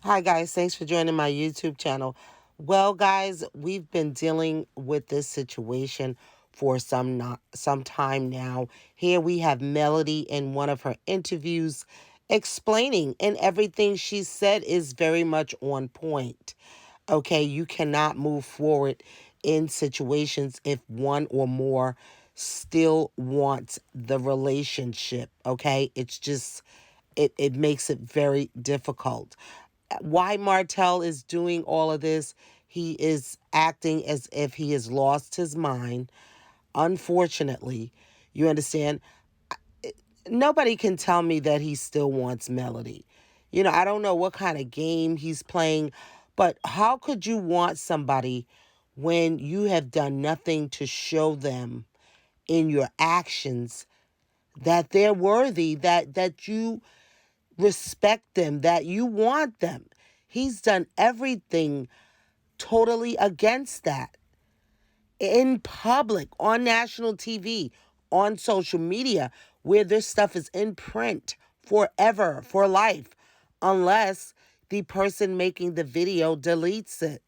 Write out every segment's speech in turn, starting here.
Hi, guys. Thanks for joining my YouTube channel. Well, guys, we've been dealing with this situation for some time now. Here we have Melody in one of her interviews explaining, and everything she said is very much on point. Okay, you cannot move forward in situations if one or more still wants the relationship. Okay, it makes it very difficult. Why Martell is doing all of this, he is acting as if he has lost his mind. Unfortunately, you understand, nobody can tell me that he still wants Melody. I don't know what kind of game he's playing, but how could you want somebody when you have done nothing to show them in your actions that they're worthy, that you respect them, that you want them? He's done everything totally against that in public, on national TV, on social media, where this stuff is in print forever, for life, unless the person making the video deletes it.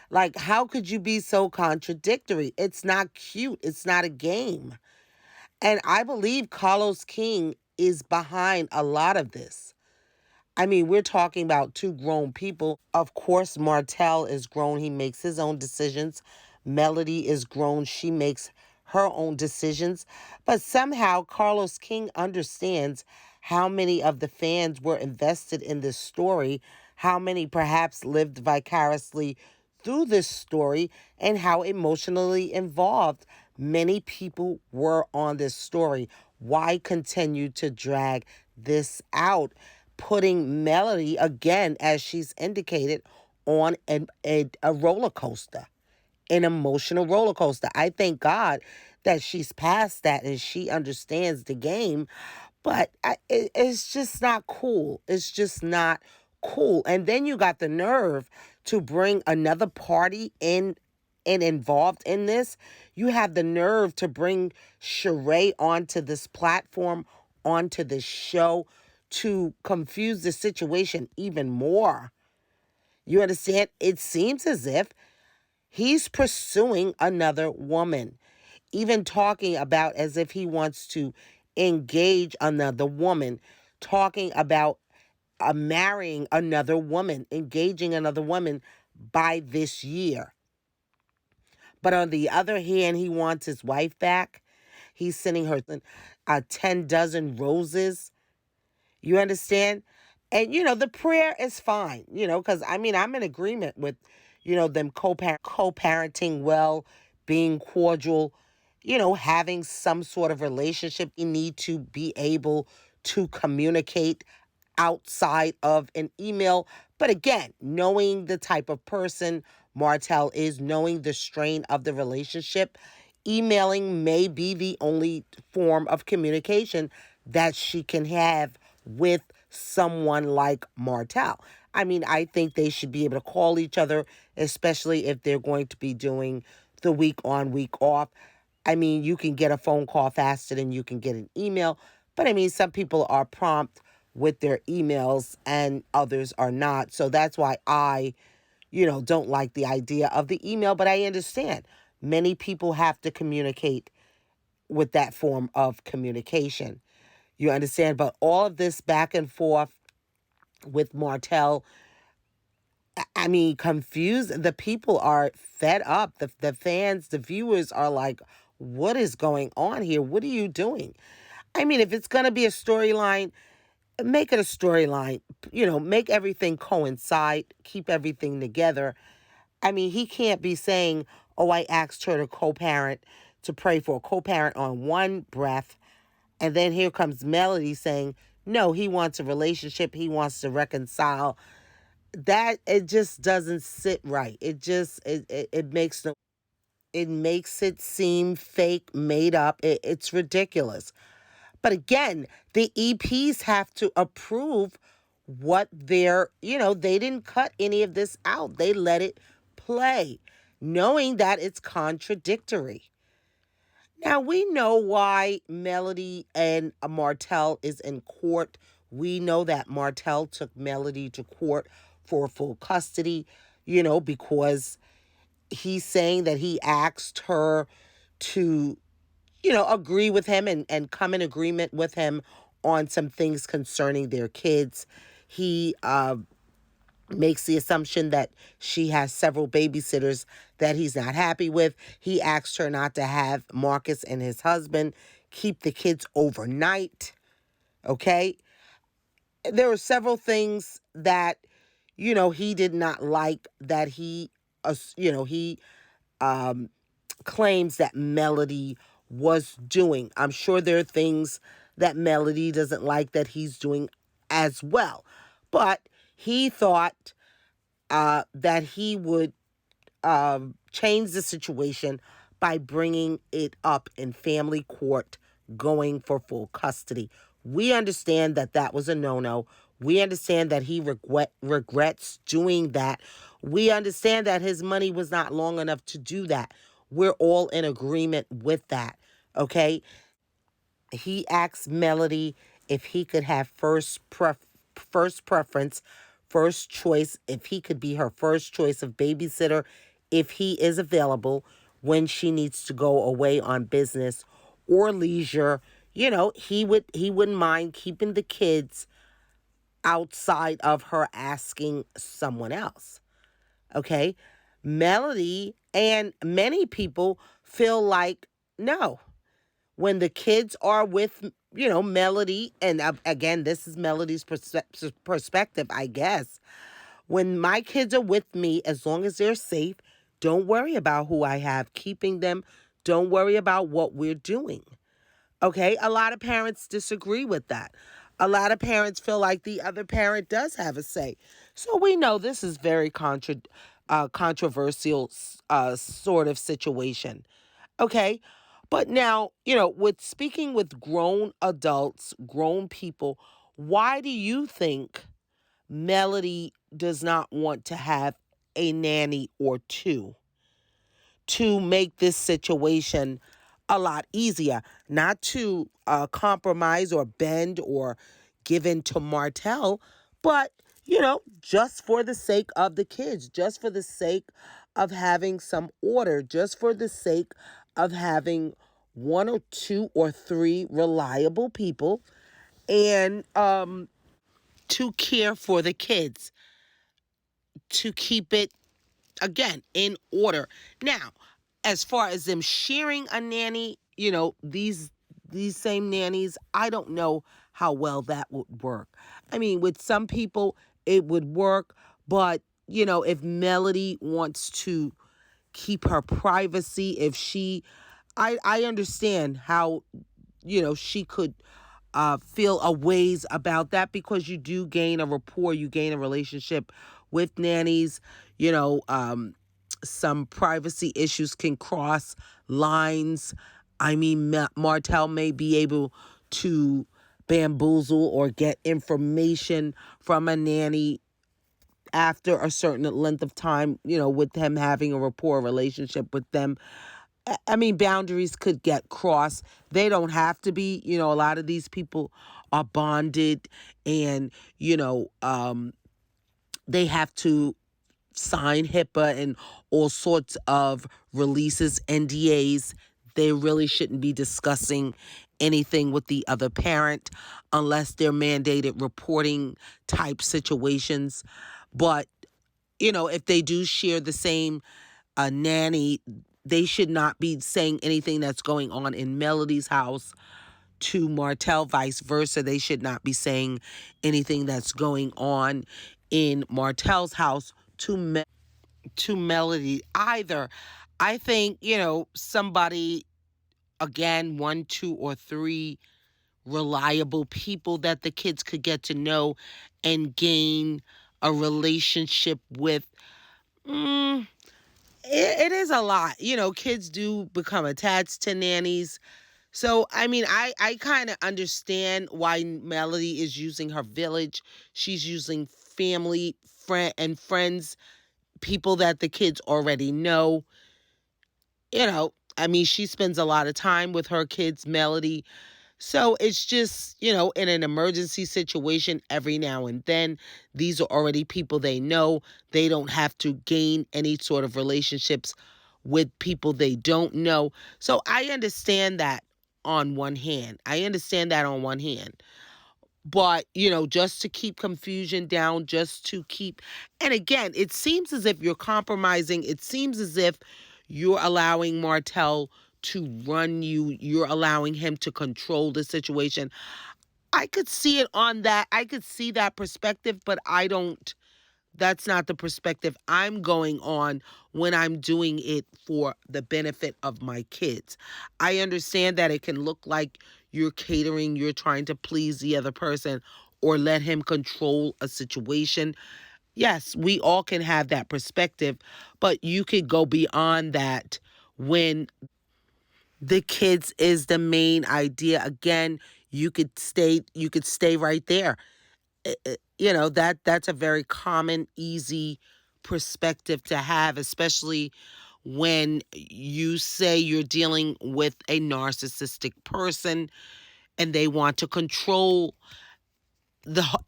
Like, how could you be so contradictory? It's not cute. It's not a game. And I believe Carlos King is behind a lot of this. I mean, we're talking about two grown people. Of course, Martell is grown. He makes his own decisions. Melody is grown. She makes her own decisions. But somehow, Carlos King understands how many of the fans were invested in this story, how many perhaps lived vicariously through this story, and how emotionally involved many people were on this story. Why continue to drag this out? Putting Melody, again, as she's indicated, on a roller coaster, an emotional roller coaster. I thank God that she's past that and she understands the game, but it's just not cool. It's just not cool. And then you got the nerve to bring another party in and involved in this. You have the nerve to bring Shari onto this platform, onto this show, to confuse the situation even more. You understand? It seems as if he's pursuing another woman, even talking about as if he wants to engage another woman, talking about marrying another woman, engaging another woman by this year. But on the other hand, he wants his wife back. He's sending her 10 dozen roses. You understand? And, the prayer is fine, because I mean, I'm in agreement with, them co-parenting well, being cordial, having some sort of relationship. You need to be able to communicate outside of an email. But again, knowing the type of person Martell is, knowing the strain of the relationship, emailing may be the only form of communication that she can have with someone like Martell. I mean, I think they should be able to call each other, especially if they're going to be doing the week on, week off. I mean, you can get a phone call faster than you can get an email. But I mean, some people are prompt with their emails and others are not. So that's why I, don't like the idea of the email. But I understand many people have to communicate with that form of communication. You understand? But all of this back and forth with Martell, I mean, confused. The people are fed up. The fans, the viewers are like, what is going on here? What are you doing? I mean, if it's going to be a storyline, make it a storyline. Make everything coincide, keep everything together. I mean, he can't be saying, oh, I asked her to co-parent, to pray for a co-parent on one breath. And then here comes Melody saying, no, he wants a relationship. He wants to reconcile. That, it just doesn't sit right. It makes no, it makes it seem fake, made up. It's ridiculous. But again, the EPs have to approve what they didn't cut any of this out. They let it play, knowing that it's contradictory. Now, we know why Melody and Martell is in court We know that Martell took Melody to court for full custody, because he's saying that he asked her to, agree with him and come in agreement with him on some things concerning their kids. He makes the assumption that she has several babysitters that he's not happy with. He asked her not to have Marcus and his husband keep the kids overnight. Okay. There were several things that, he did not like that he claims that Melody was doing. I'm sure there are things that Melody doesn't like that he's doing as well. But he thought that he would change the situation by bringing it up in family court, going for full custody. We understand that that was a no-no. We understand that he regrets doing that. We understand that his money was not long enough to do that. We're all in agreement with that, okay? He asked Melody if he could have first preference, first choice, if he could be her first choice of babysitter, if he is available when she needs to go away on business or leisure. He wouldn't mind keeping the kids outside of her asking someone else. Okay? Melody and many people feel like no, when the kids are with, Melody, and again, this is Melody's perspective, I guess. When my kids are with me, as long as they're safe, don't worry about who I have keeping them. Don't worry about what we're doing. Okay? A lot of parents disagree with that. A lot of parents feel like the other parent does have a say. So we know this is very controversial sort of situation. Okay? But now, with speaking with grown adults, grown people, why do you think Melody does not want to have a nanny or two to make this situation a lot easier? Not to compromise or bend or give in to Martell, but, just for the sake of the kids, just for the sake of having some order, just for the sake of having one or two or three reliable people and to care for the kids, to keep it again in order. Now, as far as them sharing a nanny, these same nannies, I don't know how well that would work. I mean, with some people it would work, but if Melody wants to keep her privacy, if she I understand how she could feel a ways about that, because you do gain a rapport, you gain a relationship with nannies. Some privacy issues can cross lines. I mean, Martell may be able to bamboozle or get information from a nanny after a certain length of time, with him having a rapport relationship with them. I mean, boundaries could get crossed. They don't have to be. A lot of these people are bonded, and they have to sign HIPAA and all sorts of releases, NDAs. They really shouldn't be discussing anything with the other parent unless they're mandated reporting type situations. But if they do share the same nanny, they should not be saying anything that's going on in Melody's house to Martell, vice versa. They should not be saying anything that's going on in Martell's house to Melody either. I think, somebody, again, one, two, or three reliable people that the kids could get to know and gain a relationship with. It is a lot. Kids do become attached to nannies. So, I mean, I kind of understand why Melody is using her village. She's using family, and friends, people that the kids already know. I mean, she spends a lot of time with her kids, Melody. So it's just, in an emergency situation every now and then, these are already people they know. They don't have to gain any sort of relationships with people they don't know. So I understand that on one hand. I understand that on one hand. But, just to keep confusion down, just to keep, and again, it seems as if you're compromising. It seems as if you're allowing Martell to run you. You're allowing him to control the situation. I could see it on that. I could see that perspective, but I don't. That's not the perspective I'm going on when I'm doing it for the benefit of my kids. I understand that it can look like you're catering, you're trying to please the other person or let him control a situation. Yes, we all can have that perspective, but you could go beyond that when the kids is the main idea. Again, you could stay right there. That's a very common, easy perspective to have, especially when you say you're dealing with a narcissistic person and they want to control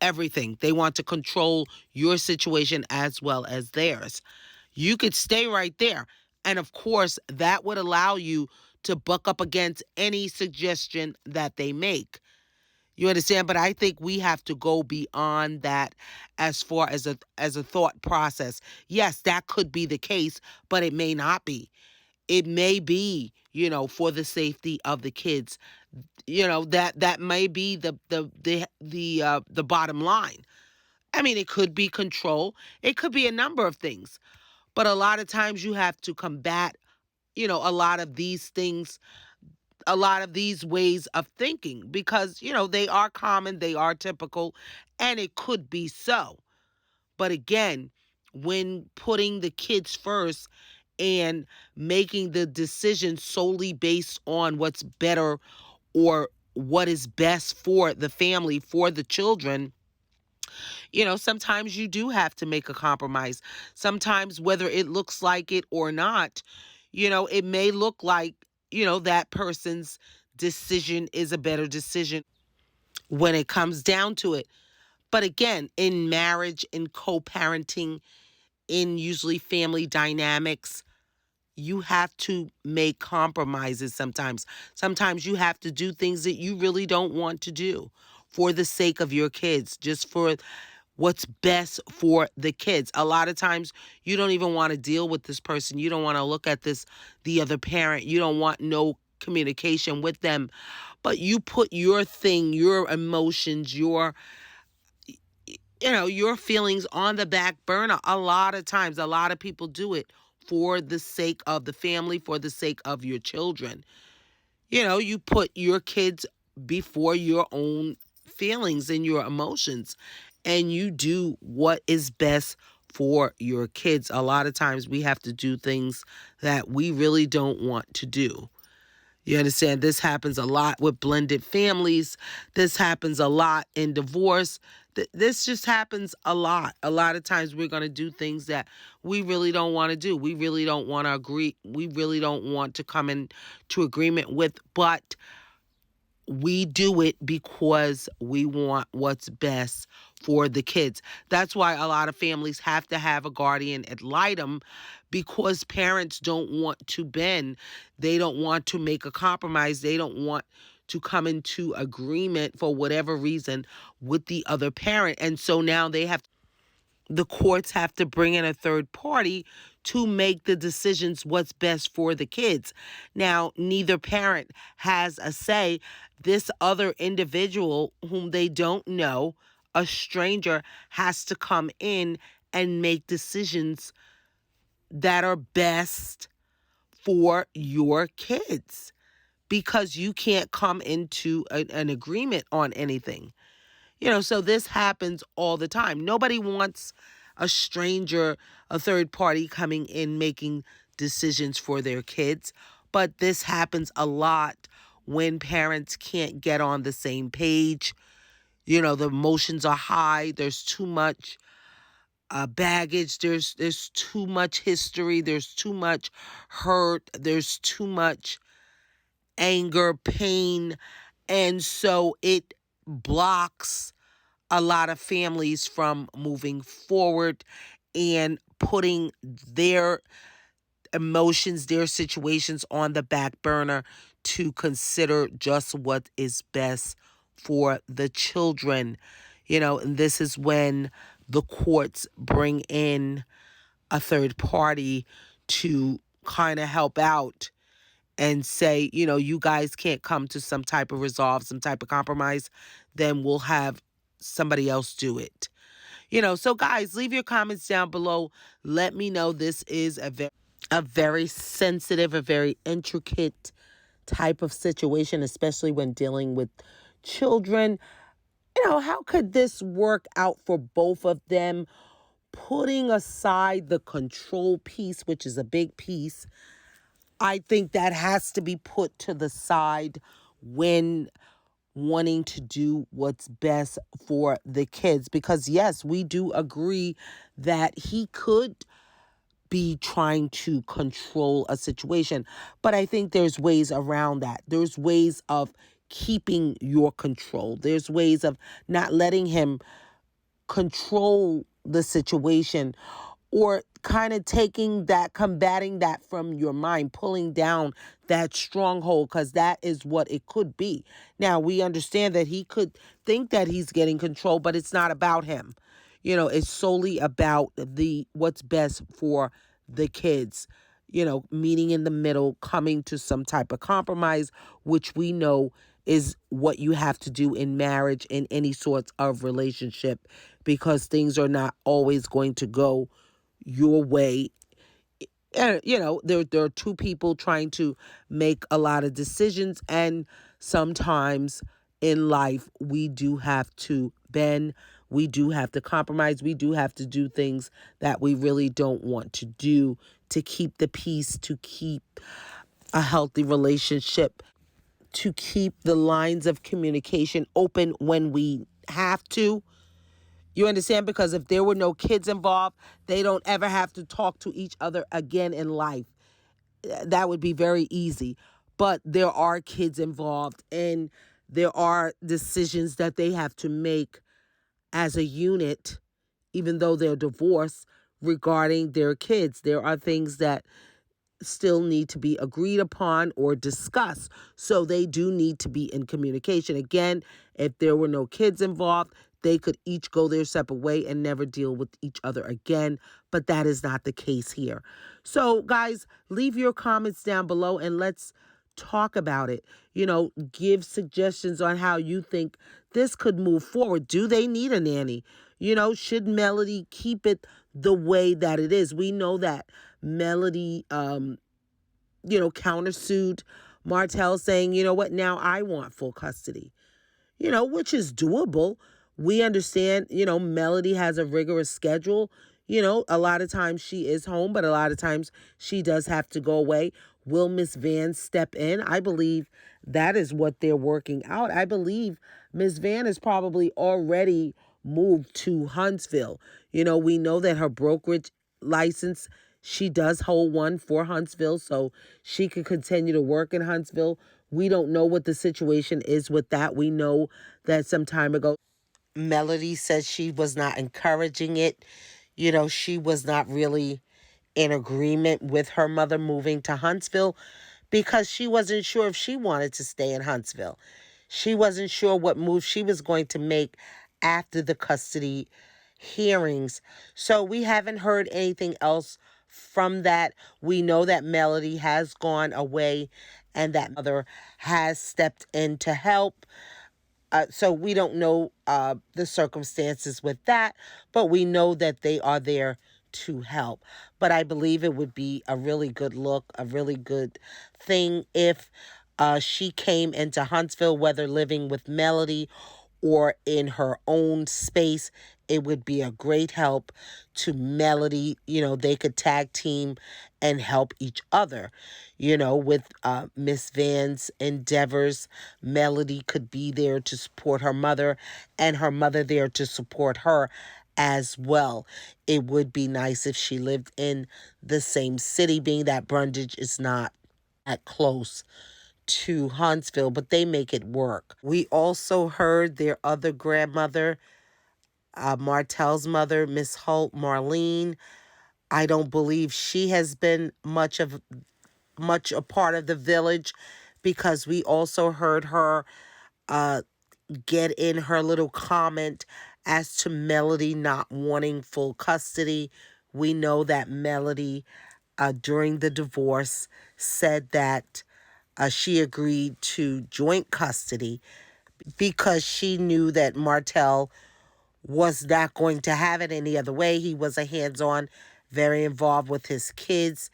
everything. They want to control your situation as well as theirs. You could stay right there. And of course, that would allow you to buck up against any suggestion that they make. You understand? But I think we have to go beyond that as far as a thought process. Yes, that could be the case, but it may not be. It may be, for the safety of the kids. That may be the bottom line. I mean, it could be control. It could be a number of things. But a lot of times you have to combat, a lot of these things, a lot of these ways of thinking because, they are common, they are typical, and it could be so. But again, when putting the kids first and making the decision solely based on what's better or what is best for the family, for the children, sometimes you do have to make a compromise. Sometimes, whether it looks like it or not, it may look like, that person's decision is a better decision when it comes down to it. But again, in marriage, in co parenting, in usually family dynamics, you have to make compromises sometimes. Sometimes you have to do things that you really don't want to do for the sake of your kids, just for what's best for the kids. A lot of times you don't even want to deal with this person. You don't want to look at the other parent. You don't want no communication with them. But you put your thing, your emotions, your feelings on the back burner. A lot of times, a lot of people do it for the sake of the family, for the sake of your children. You put your kids before your own feelings and your emotions, and you do what is best for your kids. A lot of times we have to do things that we really don't want to do. You understand? This happens a lot with blended families. This happens a lot in divorce. This just happens a lot. A lot of times we're going to do things that we really don't want to do. We really don't want to agree. We really don't want to come into agreement with, but we do it because we want what's best for the kids. That's why a lot of families have to have a guardian ad litem, because parents don't want to bend. They don't want to make a compromise. They don't want to come into agreement for whatever reason with the other parent. And so now the courts have to bring in a third party to make the decisions what's best for the kids. Now, neither parent has a say. This other individual whom they don't know, a stranger, has to come in and make decisions that are best for your kids, because you can't come into an agreement on anything. So this happens all the time. Nobody wants a stranger, a third party coming in making decisions for their kids. But this happens a lot when parents can't get on the same page. The emotions are high. There's too much baggage. There's too much history. There's too much hurt. There's too much anger, pain, And so it blocks a lot of families from moving forward and putting their emotions, their situations on the back burner to consider just what is best for the children. And this is when the courts bring in a third party to kind of help out and say, you guys can't come to some type of resolve, some type of compromise, then we'll have somebody else do it. So guys, leave your comments down below. Let me know. This is a very sensitive, a very intricate type of situation, especially when dealing with children. How could this work out for both of them? Putting aside the control piece, which is a big piece, I think that has to be put to the side when wanting to do what's best for the kids. Because, yes, we do agree that he could be trying to control a situation. But I think there's ways around that. There's ways of keeping your control. There's ways of not letting him control the situation, or kind of taking that, combating that from your mind, pulling down that stronghold, because that is what it could be. Now, we understand that he could think that he's getting control, but it's not about him. It's solely about the what's best for the kids. Meeting in the middle, coming to some type of compromise, which we know is what you have to do in marriage, in any sorts of relationship, because things are not always going to go your way. And there are two people trying to make a lot of decisions, and sometimes in life we do have to bend, we do have to compromise, we do have to do things that we really don't want to do to keep the peace, to keep a healthy relationship, to keep the lines of communication open when we have to. You understand? Because if there were no kids involved, they don't ever have to talk to each other again in life. That would be very easy. But there are kids involved, and there are decisions that they have to make as a unit, even though they're divorced, regarding their kids. There are things that still need to be agreed upon or discussed. So they do need to be in communication. Again, if there were no kids involved, they could each go their separate way and never deal with each other again. But that is not the case here. So, guys, leave your comments down below and let's talk about it. Give suggestions on how you think this could move forward. Do they need a nanny? Should Melody keep it the way that it is? We know that Melody, countersued Martell, saying, you know what, now I want full custody, which is doable. We understand, Melody has a rigorous schedule. A lot of times she is home, but a lot of times she does have to go away. Will Miss Van step in? I believe that is what they're working out. I believe Miss Van is probably already moved to Huntsville. We know that her brokerage license, she does hold one for Huntsville, so she could continue to work in Huntsville. We don't know what the situation is with that. We know that some time ago, Melody said she was not encouraging it. She was not really in agreement with her mother moving to Huntsville because she wasn't sure if she wanted to stay in Huntsville. She wasn't sure what move she was going to make after the custody hearings. So we haven't heard anything else from that. We know that Melody has gone away and that mother has stepped in to help. So we don't know the circumstances with that, but we know that they are there to help. But I believe it would be a really good look, a really good thing if she came into Huntsville, whether living with Melody or in her own space. It would be a great help to Melody. They could tag team and help each other. With Miss Van's endeavors, Melody could be there to support her mother and her mother there to support her as well. It would be nice if she lived in the same city, being that Brundage is not that close to Huntsville, but they make it work. We also heard their other grandmother, Martell's mother, Miss Holt, Marlene. I don't believe she has been much a part of the village, because we also heard her uh, get in her little comment as to Melody not wanting full custody. We know that Melody, during the divorce, said that she agreed to joint custody because she knew that Martell was not going to have it any other way. He was a hands-on, very involved with his kids.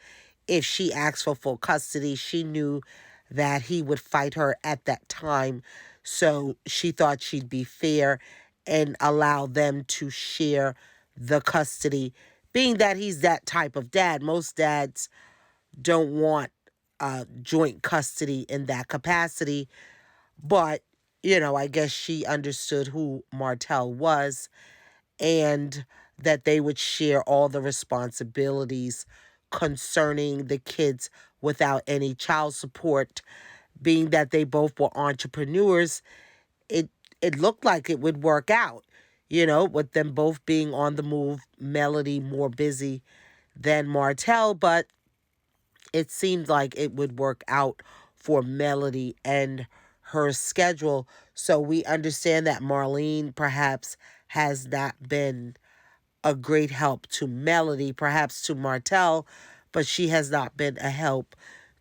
If she asked for full custody, she knew that he would fight her at that time. So she thought she'd be fair and allow them to share the custody, being that he's that type of dad. Most dads don't want joint custody in that capacity. But, I guess she understood who Martell was, and that they would share all the responsibilities concerning the kids without any child support. Being that they both were entrepreneurs, it it looked like it would work out, with them both being on the move, Melody more busy than Martell, but it seemed like it would work out for Melody and her schedule. So we understand that Marlene perhaps has not been a great help to Melody, perhaps to Martell, but she has not been a help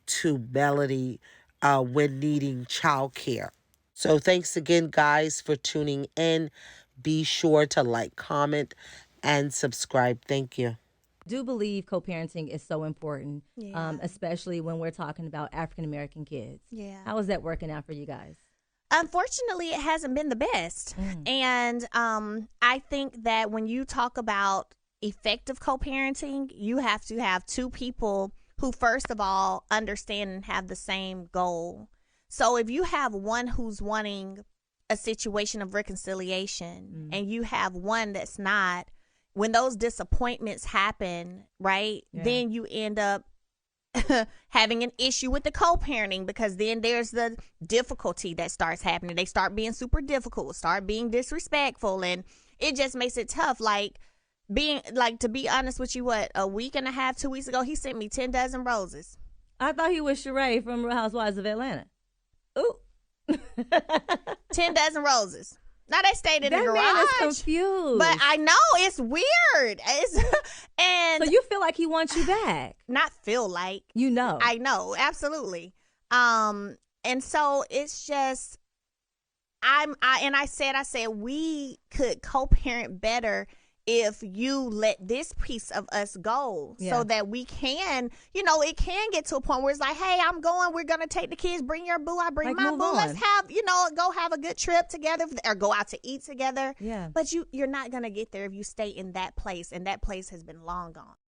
to Melody when needing childcare. So thanks again, guys, for tuning in. Be sure to like, comment, and subscribe. Thank you. Do believe co-parenting is so important, Yeah. especially when we're talking about African American kids. Yeah. How is that working out for you guys? Unfortunately, it hasn't been the best. And I think that when you talk about effective co-parenting, you have to have two people who, first of all, understand and have the same goal. So if you have one who's wanting a situation of reconciliation and you have one that's not, when those disappointments happen, right, then you end up having an issue with the co-parenting, because then there's the difficulty that starts happening. They start being super difficult, start being disrespectful, and it just makes it tough. Like, to be honest with you, a week and a half, 2 weeks ago, he sent me 10 dozen roses. I thought he was Shari from Real Housewives of Atlanta. Ooh. 10 dozen roses. Now they stayed in the garage. That man is confused. But I know it's weird. And so you feel like he wants you back? Not feel like. I know, absolutely. And so it's just, I said we could co-parent better if you let this piece of us go, so that we can, it can get to a point where it's like, hey, I'm going, we're going to take the kids, bring your boo, I bring my boo. Let's have, go have a good trip together, or go out to eat together. Yeah. But you're not going to get there if you stay in that place, and that place has been long gone.